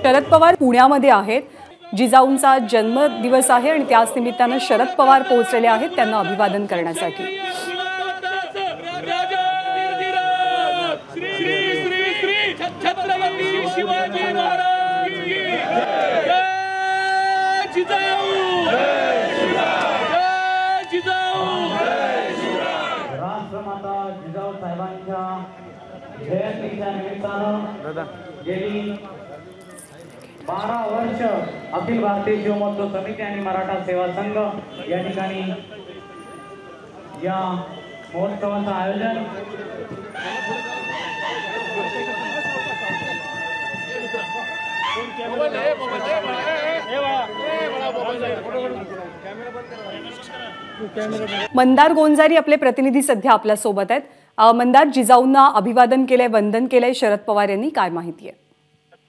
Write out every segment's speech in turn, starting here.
शरद पवार पुण्यामध्ये आहेत। जिजाऊंचा जन्मदिवस आहे आणि त्याच निमित्ताने शरद पवार पोहोचलेले आहेत त्यांना अभिवादन करण्यासाठी। राष्ट्रमाता जिजाऊ साहेबांच्या जयंतीच्या निमित्तानं गेली 12 वर्ष अखिल भारतीय शिवमोत्सव समिती आणि मराठा सेवा संघ या ठिकाणी या महोत्सवाचं आयोजन मंदार गोंजारी आपले प्रतिनिधी सध्या आपल्या सोबत आहेत। मंदार, जिजाऊंना अभिवादन केले, वंदन केले शरद पवार यांनी, काय माहिती आहे?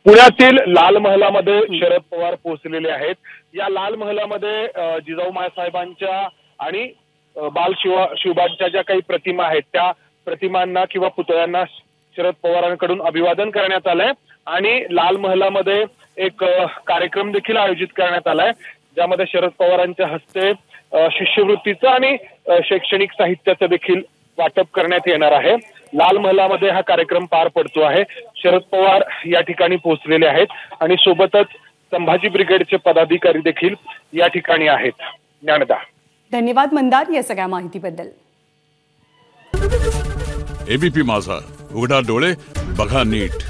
पुण्यातील लाल महालामध्ये शरद पवार पोहोचलेले आहेत। या लाल महालामध्ये जिजाऊ माँसाहेबांच्या आणि बाल शिवबांच्या ज्या काही प्रतिमा आहेत त्या प्रतिमांना किंवा पुतळ्यांना शरद पवारांकडून अभिवादन करण्यात आलंय आणि लाल महालामध्ये एक कार्यक्रम देखील आयोजित करण्यात आलाय ज्यामध्ये शरद पवारांच्या हस्ते शिष्यवृत्तीचं आणि शैक्षणिक साहित्याचं देखील वाटप करण्यात येणार आहे। लाल महालामध्ये हा कार्यक्रम पार पडतो आहे। शरद पवार या ठिकाणी पोहोचलेले आहेत आणि सोबतच संभाजी ब्रिगेडचे पदाधिकारी देखील या ठिकाणी आहेत। ज्ञानदा, धन्यवाद मंदार या सगळ्या माहितीबद्दल। एबीपी माझा, उघडा डोळे बघा नीट।